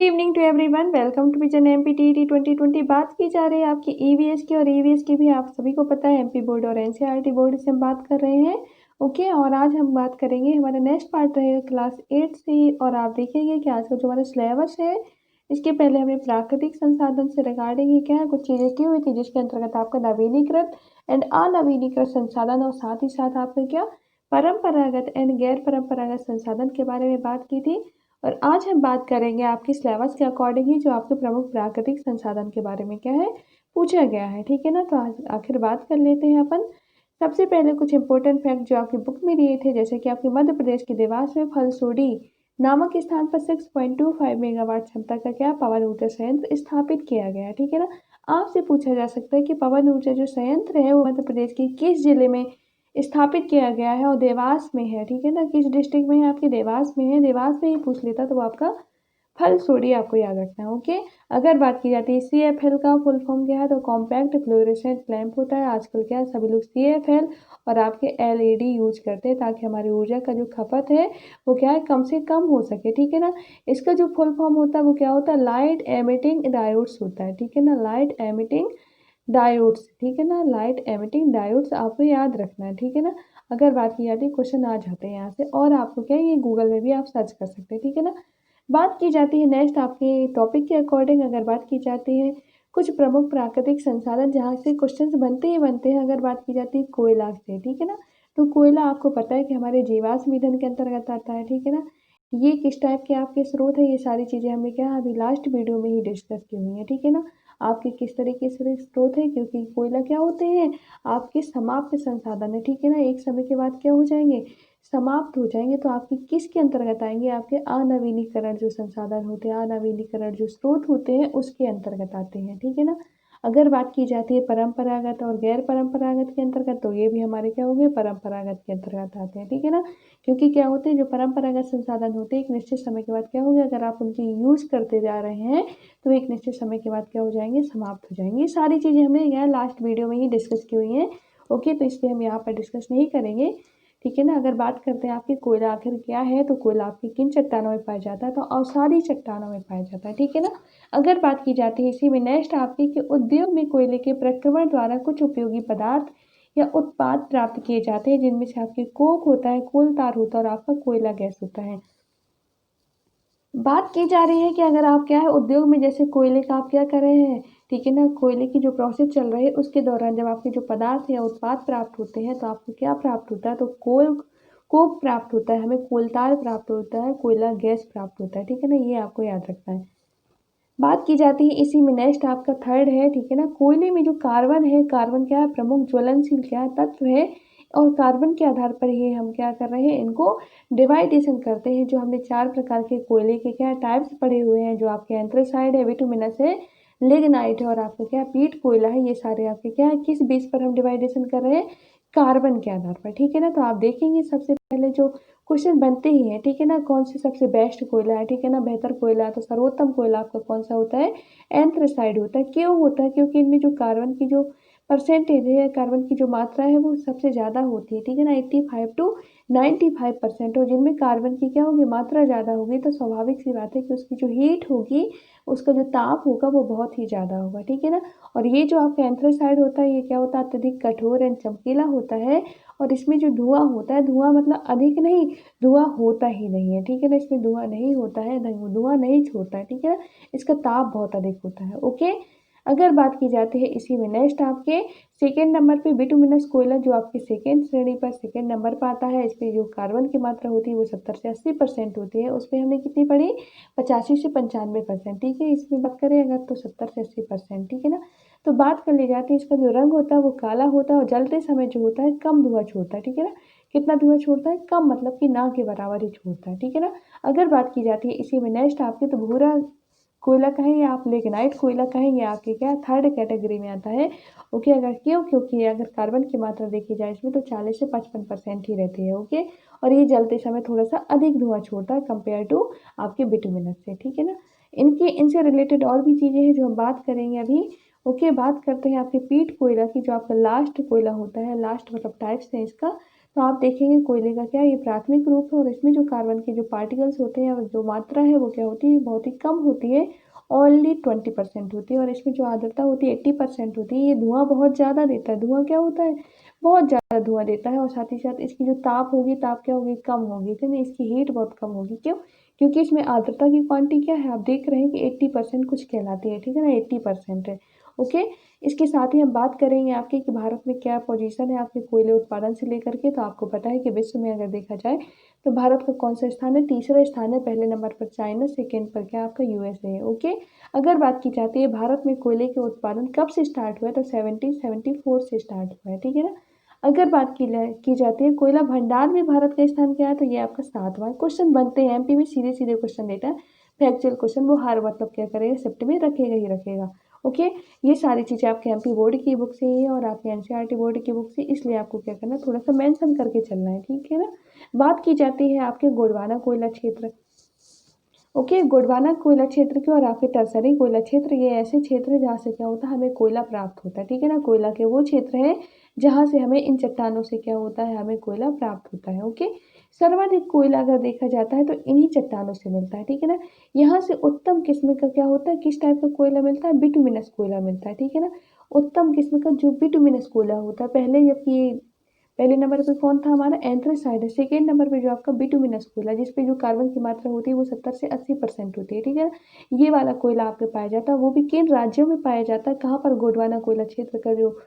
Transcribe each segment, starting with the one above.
Evening to everyone, welcome to vision MPTET 2020। बात की जा रही है आपकी ईवीएस की, और ईवीएस की भी आप सभी को पता है एमपी बोर्ड और एनसीईआरटी बोर्ड से हम बात कर रहे हैं। ओके, और आज हम बात करेंगे, हमारा नेक्स्ट पार्ट रहेगा क्लास 8 से। और आप देखेंगे कि आज का जो हमारा सिलेबस है, इसके पहले हमने प्राकृतिक संसाधन से रिगार्डिंग क्या है कुछ चीज़ें की हुई थी, जिसके अंतर्गत आपका नवीनीकृत एंड अनवीनीकृत संसाधन, और साथ ही साथ आपका क्या परंपरागत एंड गैर परंपरागत संसाधन के बारे में बात की थी। और आज हम बात करेंगे आपके सिलेबस के अकॉर्डिंग ही जो आपके प्रमुख प्राकृतिक संसाधन के बारे में क्या है पूछा गया है। ठीक है ना, तो आज आखिर बात कर लेते हैं अपन। सबसे पहले कुछ इंपॉर्टेंट फैक्ट जो आपकी बुक में दिए थे, जैसे कि आपके मध्य प्रदेश के देवास में फलसोडी नामक स्थान पर 6.25 मेगावाट क्षमता का क्या पवन ऊर्जा संयंत्र स्थापित किया गया है। ठीक है ना, आपसे पूछा जा सकता है कि पवन ऊर्जा जो संयंत्र है वो मध्य प्रदेश के किस जिले में स्थापित किया गया है, और देवास में है। ठीक है ना, किस डिस्ट्रिक्ट में है, आपके देवास में है। देवास में ही पूछ लेता तो वो आपका फलसोडी आपको याद रखना है। ओके, अगर बात की जाती है CFL का फुल फॉर्म क्या है, तो कॉम्पैक्ट फ्लोरेसेंट लैंप होता है। आजकल क्या है सभी लोग CFL और आपके LED यूज करते हैं, ताकि हमारी ऊर्जा का जो खपत है वो क्या है कम से कम हो सके। ठीक है ना, इसका जो फुल फॉर्म होता है वो क्या होता है, लाइट एमिटिंग डायोड्स होता है। ठीक है ना, लाइट एमिटिंग डायोड्स। ठीक है ना, लाइट एमिटिंग डायोड्स आपको याद रखना है। ठीक है ना, अगर बात की जाती है क्वेश्चन आ जाते हैं यहाँ से, और आपको क्या है ये गूगल में भी आप सर्च कर सकते हैं। ठीक है ना, बात की जाती है नेक्स्ट आपके टॉपिक के अकॉर्डिंग, अगर बात की जाती है कुछ प्रमुख प्राकृतिक संसाधन जहाँ से क्वेश्चंस बनते ही बनते हैं। अगर बात की जाती है कोयला से, ठीक है ना, तो कोयला आपको पता है कि हमारे जीवाश्म ईंधन के अंतर्गत आता है। ठीक है ना, ये किस टाइप के आपके स्रोत है, ये सारी चीज़ें हमने क्या अभी लास्ट वीडियो में ही डिस्कस की हुई है। ठीक है ना, आपके किस तरीके से स्रोत है, क्योंकि कोयला क्या होते हैं आपके समाप्त संसाधन है। ठीक है ना, एक समय के बाद क्या हो जाएंगे, समाप्त हो जाएंगे, तो आपके किसके अंतर्गत आएंगे, आपके अनवीनीकरण जो संसाधन होते हैं, अनवीनीकरण जो स्रोत होते हैं उसके अंतर्गत आते हैं। ठीक है ना, अगर बात की जाती है परंपरागत और गैर परंपरागत के अंतर्गत, तो ये भी हमारे क्या होंगे परंपरागत के अंतर्गत आते हैं। ठीक है ना, क्योंकि क्या होते हैं जो परंपरागत संसाधन होते हैं एक निश्चित समय के बाद क्या होगा, अगर आप उनकी यूज करते जा रहे हैं तो एक निश्चित समय के बाद क्या हो जाएंगे, समाप्त हो जाएंगे। ये सारी चीज़ें हमने यहाँ लास्ट वीडियो में ही डिस्कस की हुई हैं। ओके, तो इसलिए हम यहाँ पर डिस्कस नहीं करेंगे। ठीक है ना, अगर बात करते हैं आपकी कोयला आखिर क्या है, तो कोयला आपकी किन चट्टानों में पाया जाता है, तो अवसादी चट्टानों में पाया जाता है। ठीक है ना, अगर बात की जाती है इसी में नेक्स्ट आपकी कि उद्योग में कोयले के प्रक्रमण द्वारा कुछ उपयोगी पदार्थ या उत्पाद प्राप्त किए जाते हैं, जिनमें से आपके कोक होता है, कोल तार होता है, और आपका कोयला गैस होता है। बात की जा रही है कि अगर आप क्या है उद्योग में जैसे कोयले का आप क्या कर रहे हैं, ठीक है ना, कोयले की जो प्रोसेस चल रही है उसके दौरान जब आपके जो पदार्थ या उत्पाद प्राप्त होते हैं, तो आपको क्या प्राप्त होता है, तो कोक प्राप्त होता है, हमें कोलतार प्राप्त होता है, कोयला गैस प्राप्त होता है। ठीक है ना, ये आपको याद रखना है। बात की जाती है इसी में नेक्स्ट आपका थर्ड है। ठीक है ना, कोयले में जो कार्बन है, कार्बन क्या है प्रमुख ज्वलनशील क्या है तत्व है, और कार्बन के आधार पर ही हम क्या कर रहे हैं इनको डिवाइडेशन करते हैं। जो हमने 4 प्रकार के कोयले के क्या टाइप्स पढ़े हुए हैं, जो आपके एंथ्रेसाइड है, बिटुमिनस है, लिग्नाइट है, और आपका क्या पीट कोयला है, ये सारे आपके क्या है किस बेस पर हम डिवाइडेशन कर रहे हैं, कार्बन के आधार पर। ठीक है ना, तो आप देखेंगे सबसे पहले जो क्वेश्चन बनते ही हैं, ठीक है ना, कौन से सबसे बेस्ट कोयला है, ठीक है ना, बेहतर कोयला है, तो सर्वोत्तम कोयला आपका कौन सा होता है, एंथ्रेसाइड होता है। क्यों होता है, क्योंकि इनमें जो कार्बन की जो परसेंटेज है, कार्बन की जो मात्रा है वो सबसे ज़्यादा होती है। ठीक है ना, 85 to 95%, और जिनमें कार्बन की क्या होगी मात्रा ज़्यादा होगी, तो स्वाभाविक सी बात है कि उसकी जो हीट होगी, उसका जो ताप होगा वो बहुत ही ज़्यादा होगा। ठीक है ना, और ये जो आपका एंथ्रेसाइड होता है ये क्या होता है, अत्यधिक कठोर एंड चमकीला होता है, और इसमें जो धुआं होता है, धुआं मतलब अधिक नहीं, धुआं होता ही नहीं है। ठीक है ना, इसमें धुआं नहीं होता है, धुआं नहीं छोड़ता है। ठीक है ना, इसका ताप बहुत अधिक होता है। ओके, अगर बात की जाती है इसी में नेक्स्ट आपके सेकेंड नंबर पे बिटुमिनस कोयला, जो आपके सेकेंड श्रेणी पर सेकेंड नंबर पर आता है। इसमें जो कार्बन की मात्रा होती है वो 70 से 80% होती है। उसमें हमने कितनी पढ़ी, 85 से 95%। ठीक है, इसमें बात करें अगर तो 70 से 80%। ठीक है ना, तो बात कर ली जाती है इसका जो रंग होता है वो काला होता है, और जलते समय जो होता है कम धुआं छोड़ता है। ठीक है ना, कितना धुआं छोड़ता है, कम मतलब कि ना के बराबर ही छोड़ता है। ठीक है ना, अगर बात की जाती है इसी में नेक्स्ट आपके तो भूरा कोयला कहेंगे आप, लिग्नाइट कोयला कहेंगे आपके क्या थर्ड कैटेगरी में आता है। ओके, अगर क्यों, क्योंकि अगर कार्बन की मात्रा देखी जाए इसमें तो 40 से 55% ही रहती है। ओके, और ये जलते समय थोड़ा सा अधिक धुआं छोड़ता है कंपेयर टू आपके बिटुमिनस से। ठीक है ना, इनसे रिलेटेड और भी चीज़ें हैं जो हम बात करेंगे अभी। ओके, बात करते हैं आपके पीट कोयला की, जो आपका लास्ट कोयला होता है, लास्ट मतलब टाइप्स है इसका, तो आप देखेंगे कोयले का क्या ये प्राथमिक रूप है और इसमें जो कार्बन के जो पार्टिकल्स होते हैं और जो मात्रा है वो क्या होती है, बहुत ही कम होती है, ओनली 20% होती है। और इसमें जो आर्द्रता होती है 80% होती है। ये धुआं बहुत ज़्यादा देता है। धुआं क्या होता है, बहुत ज़्यादा धुआं देता है। और साथ ही साथ इसकी जो ताप होगी, ताप क्या होगी, कम होगी, ठीक है। इसकी हीट बहुत कम होगी। क्यों? क्योंकि इसमें आर्द्रता की क्वांटिटी क्या है, आप देख रहे हैं कि 80% कुछ कहलाती है, ठीक है ना, 80% है। ओके। इसके साथ ही हम बात करेंगे आपके कि भारत में क्या पोजीशन है आपके कोयले उत्पादन से लेकर के। तो आपको पता है कि विश्व में अगर देखा जाए तो भारत का कौन सा स्थान है, तीसरा स्थान है। पहले नंबर पर चाइना, सेकेंड पर क्या आपका यूएसए है। ओके। अगर बात की जाती है भारत में कोयले के उत्पादन कब से स्टार्ट हुआ है, तो 1774 से स्टार्ट हुआ है, ठीक है ना। अगर बात की जाती है कोयला भंडार में भारत का स्थान क्या है, तो ये आपका 7वां। क्वेश्चन बनते हैं एमपी में, सीधे सीधे क्वेश्चन देता है, फैक्चुअल क्वेश्चन, वो हर मतलब क्या करेगा, शिफ्ट में रखेगा ही रखेगा। ओके। ये सारी चीज़ें आपके एमपी बोर्ड की बुक से ही है और आपके एनसीईआरटी बोर्ड की बुक से, इसलिए आपको क्या करना है, थोड़ा सा मेंशन करके चलना है, ठीक है ना। बात की जाती है आपके गोंडवाना कोयला क्षेत्र। ओके। गोंडवाना कोयला क्षेत्र की और आपके टरसरी कोयला क्षेत्र, ये ऐसे क्षेत्र है जहाँ से क्या होता है, हमें कोयला प्राप्त होता है, ठीक है ना। कोयला के वो क्षेत्र है जहाँ से हमें इन चट्टानों से क्या होता है, हमें कोयला प्राप्त होता है। ओके। सर्वाधिक कोयला अगर देखा जाता है तो इन्हीं चट्टानों से मिलता है, ठीक है ना। यहाँ से उत्तम किस्म का क्या होता है, किस टाइप का कोयला मिलता है, बिटुमिनस कोयला मिलता है, ठीक है ना। उत्तम किस्म का जो बिटुमिनस कोयला होता है, पहले जबकि पहले नंबर पे कौन था हमारा, एंथ्रासाइड है। सेकेंड नंबर पे जो आपका बिटुमिनस कोयला, जिसपे जो कार्बन की मात्रा होती है वो 70 से 80% होती है, ठीक है। ये वाला कोयला आपके पाया जाता है, वो भी किन राज्यों में पाया जाता है, कहाँ पर, गोंडवाना कोयला क्षेत्र का जो,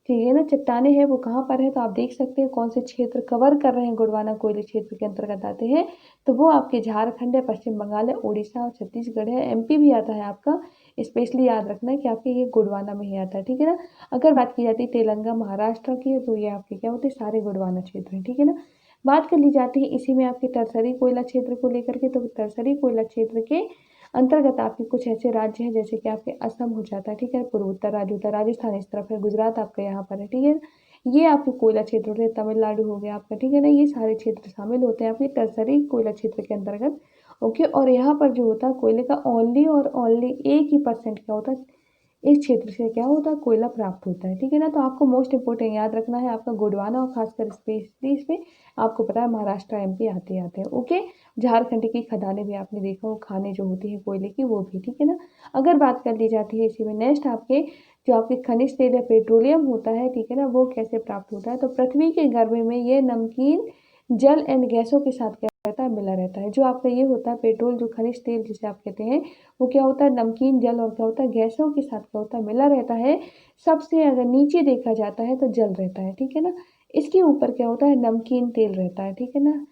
ठीक है ना, चट्टाने हैं वो कहाँ पर है, तो आप देख सकते हैं कौन से क्षेत्र कवर कर रहे हैं, गोंडवाना कोयले क्षेत्र के अंतर्गत आते हैं। तो वो आपके झारखंड है, पश्चिम बंगाल है, उड़ीसा और छत्तीसगढ़ है, एमपी भी आता है आपका। स्पेशली याद रखना है कि आपके ये गोंडवाना में ही आता है, ठीक है ना। अगर बात की जाती है तेलंगाना महाराष्ट्र की, तो ये आपके क्या होते हैं, सारे गोंडवाना क्षेत्र हैं, ठीक है ना। बात कर ली जाती है इसी में आपके टरसरी कोयला क्षेत्र को लेकर के, तो टरसरी कोयला क्षेत्र के अंतर्गत आपके कुछ ऐसे राज्य हैं जैसे कि आपके असम हो जाता है, ठीक है, पूर्वोत्तर राज्य होता है, राजस्थान इस तरफ है, गुजरात आपका यहाँ पर है, ठीक है। ये आपके कोयला क्षेत्र होते हैं, तमिलनाडु हो गया आपका, ठीक है ना। ये सारे क्षेत्र शामिल होते हैं आपके टरसरी कोयला क्षेत्र के अंतर्गत। ओके। और यहाँ पर जो होता है कोयले का ओनली और ओनली 1% क्या होता है, इस क्षेत्र से क्या होता है, कोयला प्राप्त होता है, ठीक है ना। तो आपको मोस्ट इंपोर्टेंट याद रखना है आपका गोंडवाना, और खासकर स्पेशली इसमें आपको पता है महाराष्ट्र एमपी आते आते हैं। ओके। झारखंड की खदानें भी आपने देखा, वो खाने जो होती है कोयले की, वो भी, ठीक है ना। अगर बात कर ली जाती है इसी में नेक्स्ट आपके, जो आपके खनिज तेल या पेट्रोलियम होता है, ठीक है ना, वो कैसे प्राप्त होता है, तो पृथ्वी के गर्भ में ये नमकीन जल एंड गैसों के साथ क्या रहता है, मिला रहता है। जो आपका ये होता है पेट्रोल, जो खनिज तेल जिसे आप कहते हैं, वो क्या होता है, नमकीन जल और क्या होता है, गैसों के साथ क्या होता है, मिला रहता है। सबसे अगर नीचे देखा जाता है तो जल रहता है, ठीक है ना। इसके ऊपर क्या होता है, नमकीन तेल रहता है, ठीक है ना।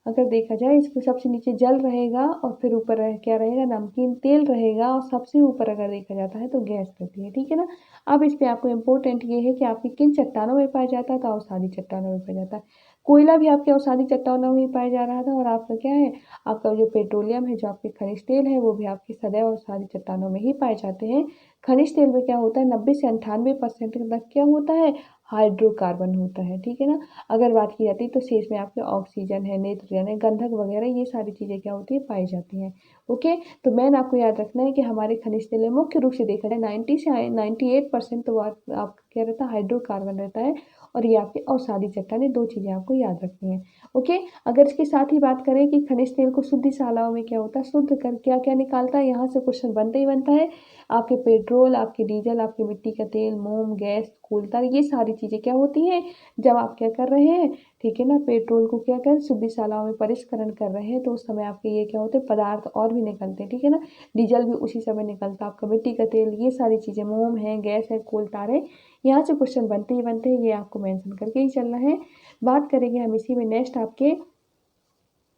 अगर देखा जाए इसको, सबसे नीचे जल रहेगा और फिर ऊपर क्या रहेगा, नमकीन तेल रहेगा, और सबसे ऊपर अगर देखा जाता है तो गैस रहती है, ठीक है ना। अब इस पे आपको इम्पोर्टेंट ये है कि आपके किन चट्टानों में पाया जाता है, तो अवसादी चट्टानों में पाया जाता है। कोयला भी आपके अवसादी चट्टानों में ही पाया जा रहा था, और आपका क्या है, आपका जो पेट्रोलियम है, जो आपके खनिज तेल है, वो भी आपके सदैव अवसादी चट्टानों में ही पाए जाते हैं। खनिज तेल में क्या होता है, 90 से 98% तक क्या होता है, हाइड्रोकार्बन होता है, ठीक है ना। अगर बात की जाती है तो शेष में आपके ऑक्सीजन है, नाइट्रोजन है, गंधक वगैरह, ये सारी चीज़ें क्या होती है, पाई जाती हैं। ओके। तो मैन आपको याद रखना है कि हमारे खनिज तेल में मुख्य रूप से देखा जाए 90 से 98% तो आपका क्या रहता है, हाइड्रोकार्बन रहता है। और ये आपके अवसादी चट्टानें, दो चीज़ें आपको याद रखनी है। ओके। अगर इसके साथ ही बात करें कि खनिज तेल को शुद्धिशालाओं में क्या होता है, शुद्ध कर क्या क्या निकालता है, यहाँ से क्वेश्चन बनता ही बनता है। आपके पेट्रोल, आपके डीजल, आपके मिट्टी का तेल, मोम, गैस, कोयला, ये सारी चीज़ें क्या होती हैं, जब आप क्या कर रहे हैं, ठीक है ना, पेट्रोल को क्या कर शुद्धिशालाओं में परिष्करण कर रहे हैं, तो उस समय आपके ये क्या होते हैं, पदार्थ और भी निकलते हैं, ठीक है ना। डीजल भी उसी समय निकलता है, आपका मिट्टी का तेल, ये सारी चीज़ें, मोम है, गैस है, कोयला है, यहाँ से क्वेश्चन बनते ही बनते हैं, ये आपको मेंशन करके ही चलना है। बात करेंगे हम इसी में नेक्स्ट आपके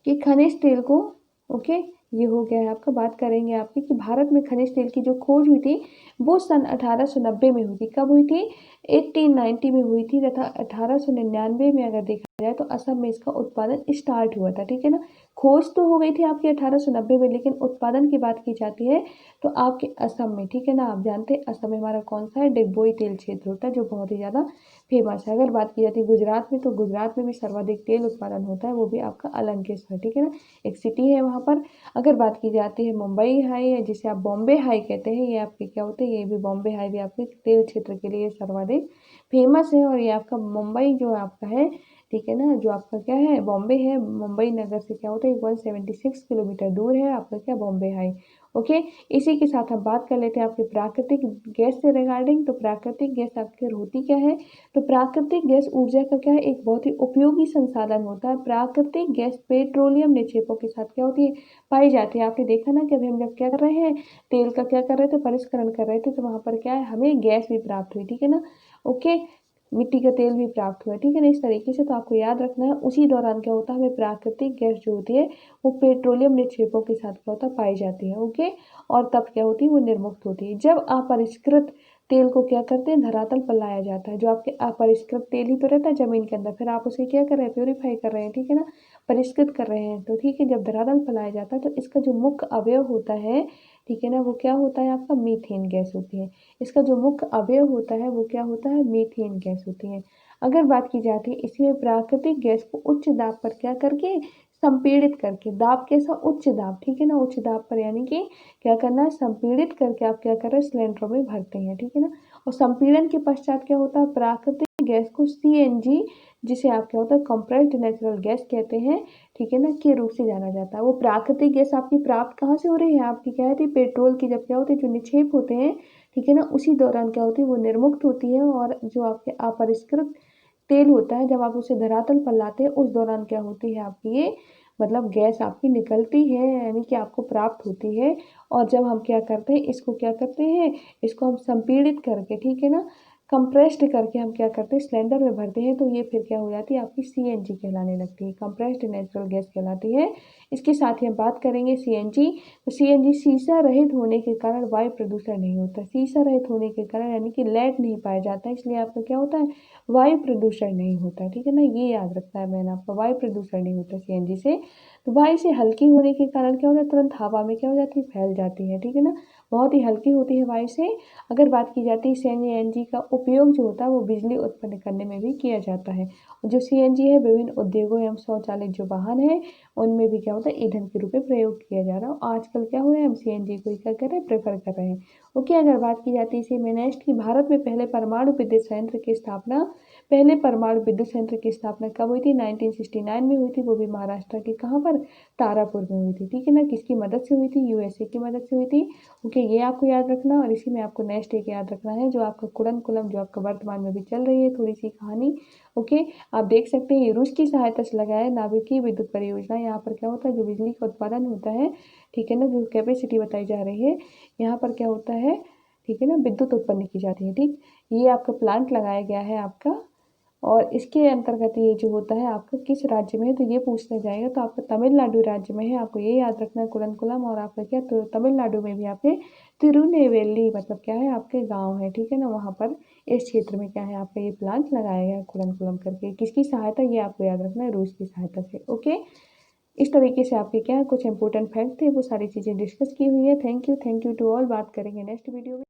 कि खनिज तेल को, ओके, ये हो गया है आपका। बात करेंगे आपकी कि भारत में खनिज तेल की जो खोज हुई थी वो सन 1890 में हुई थी। कब हुई थी, 1890 में हुई थी, तथा 1899 में अगर देखा जाए तो असम में इसका उत्पादन स्टार्ट हुआ था, ठीक है ना। खोज तो हो गई थी आपकी 1890 में, लेकिन उत्पादन की बात की जाती है तो आपके असम में, ठीक है ना। आप जानते हैं असम में हमारा कौन सा है, डिगबोई तेल क्षेत्र होता है, जो बहुत ही ज़्यादा फेमस है। अगर बात की जाती है गुजरात में, तो गुजरात में भी सर्वाधिक तेल उत्पादन होता है, वो भी आपका अलंकेश्वर, ठीक है ना, एक सिटी है वहाँ पर। अगर बात की जाती है मुंबई हाई है, जिसे आप बॉम्बे हाई कहते हैं, ये आपके क्या होते हैं, ये भी बॉम्बे हाई भी आपके तेल क्षेत्र के लिए सर्वाधिक फेमस है। और ये आपका मुंबई जो आपका है, ठीक है ना, जो आपका क्या है बॉम्बे है, मुंबई नगर से क्या होता है 176 किलोमीटर दूर है आपका क्या बॉम्बे हाई। ओके, इसी के साथ हम बात कर लेते हैं आपके प्राकृतिक गैस से रिगार्डिंग। तो प्राकृतिक गैस आखिर होती क्या है? तो प्राकृतिक गैस ऊर्जा का क्या है एक बहुत ही उपयोगी संसाधन होता है। प्राकृतिक गैस पेट्रोलियम निक्षेपों के साथ क्या होती है पाई जाती है। आपने देखा ना कि अभी हम जब क्या कर रहे हैं तेल का क्या कर रहे थे परिष्करण कर रहे थे, तो वहाँ पर क्या है हमें गैस भी प्राप्त हुई, ठीक है ना। ओके, मिट्टी का तेल भी प्राप्त हुआ, ठीक है ना, इस तरीके से। तो आपको याद रखना है उसी दौरान क्या होता है हमें प्राकृतिक गैस जो होती है वो पेट्रोलियम निक्षेपों के साथ क्या होता है पाई जाती है। ओके, और तब क्या होती है वो निर्मुक्त होती है। जब अपरिष्कृत तेल को क्या करते हैं धरातल पर लाया जाता है, जो आपके अपरिष्कृत तेल ही तो रहता है जमीन के अंदर, फिर आप उसे क्या कर रहे हैं प्योरीफाई कर रहे हैं, ठीक है ना, परिष्कृत कर रहे हैं। तो ठीक है, जब धरातल पर लाया जाता है तो इसका जो मुख्य अवयव होता है, ठीक है ना, वो क्या होता है आपका मीथेन गैस होती है। इसका जो मुख्य अवयव होता है वो क्या होता है मीथेन गैस होती है। अगर बात की जाती है इसमें प्राकृतिक गैस को उच्च दाब पर क्या करके संपीड़ित करके, दाब कैसा उच्च दाब, ठीक है ना, उच्च दाब पर यानी कि क्या करना है संपीड़ित करके आप क्या कर रहे हैं सिलेंडरों में भरते हैं, ठीक है ना। और संपीड़न के पश्चात क्या होता है प्राकृतिक गैस को सीएनजी, जिसे आप क्या होता है कंप्रेस्ड नेचुरल गैस कहते हैं, ठीक है ना, के रूप से जाना जाता है। वो प्राकृतिक गैस आपकी प्राप्त कहाँ से हो रही है आपकी क्या होती है पेट्रोल की, जब क्या होती है जो निक्षेप होते हैं, ठीक है ना, उसी दौरान क्या होती है वो निर्मुक्त होती है। और जो आपके अपरिष्कृत तेल होता है जब आप उसे धरातल पर लाते हैं उस दौरान क्या होती है आपकी ये मतलब गैस आपकी निकलती है, यानी कि आपको प्राप्त होती है। और जब हम क्या करते हैं इसको क्या करते हैं इसको हम संपीड़ित करके, ठीक है ना, कंप्रेस्ड करके हम क्या करते हैं सिलेंडर में भरते हैं, तो ये फिर क्या हो जाती है आपकी सीएनजी कहलाने लगती है, कंप्रेस्ड नेचुरल गैस कहलाती है। इसके साथ ही हम बात करेंगे सीएनजी। तो सीएनजी सीसा रहित होने के कारण वायु प्रदूषण नहीं होता, सीसा रहित होने के कारण यानी कि लेड नहीं पाया जाता है, इसलिए आपका क्या होता है वायु प्रदूषण नहीं होता, ठीक है ना, ये याद रखना है मैंने आपको, वायु प्रदूषण नहीं होता सीएनजी से। तो वायु से हल्की होने के कारण क्या होता है तुरंत हवा में क्या हो जाती है फैल जाती है, ठीक है ना, बहुत ही हल्की होती है वायु से। अगर बात की जाती है सीएनजी का उपयोग जो होता है वो बिजली उत्पन्न करने में भी किया जाता है। और जो सीएनजी है विभिन्न उद्योगों एवं स्वचालित जो वाहन है उनमें भी क्या होता है ईंधन के रूप में प्रयोग किया जा रहा है। आजकल क्या हो रहा है हम सीएनजी को ही क्या कर रहे हैं प्रेफर कर रहे हैं। ओके, अगर बात की जाती है इसी में नेक्स्ट की भारत में पहले परमाणु विद्युत संयंत्र की स्थापना कब हुई थी 1969 में हुई थी, वो भी महाराष्ट्र के कहाँ पर तारापुर में हुई थी, ठीक है ना, किसकी मदद से हुई थी यूएसए की मदद से हुई थी। ओके, ये आपको याद रखना। और इसी में आपको नेक्स्ट एक याद रखना है जो आपका कुडनकुलम जो आपका वर्तमान में भी चल रही है थोड़ी सी कहानी। ओके, आप देख सकते हैं ये रूस की सहायता से लगाया नाभिकीय विद्युत परियोजना। यहाँ पर क्या होता है जो बिजली का उत्पादन होता है, ठीक है ना, जो कैपेसिटी बताई जा रही है यहाँ पर क्या होता है, ठीक है ना, विद्युत उत्पन्न की जाती है। ठीक, ये आपका प्लांट लगाया गया है आपका, और इसके अंतर्गत ये जो होता है आपका किस राज्य में है तो ये पूछना जाएगा, तो आपका तमिलनाडु राज्य में है, आपको ये याद रखना है कुडनकुलम। और आपका क्या तो तमिलनाडु में भी आपके तिरुनेवेली मतलब क्या है आपके गांव है, ठीक है ना, वहाँ पर इस क्षेत्र में क्या है आपका ये प्लांट लगाया गया है कुडनकुलम करके। किसकी सहायता ये आपको याद रखना है रूस की सहायता से। ओके, इस तरीके से आपके क्या कुछ इंपॉर्टेंट फैक्ट थे वो सारी चीज़ें डिस्कस की हुई है। Thank you to all. बात करेंगे नेक्स्ट वीडियो में।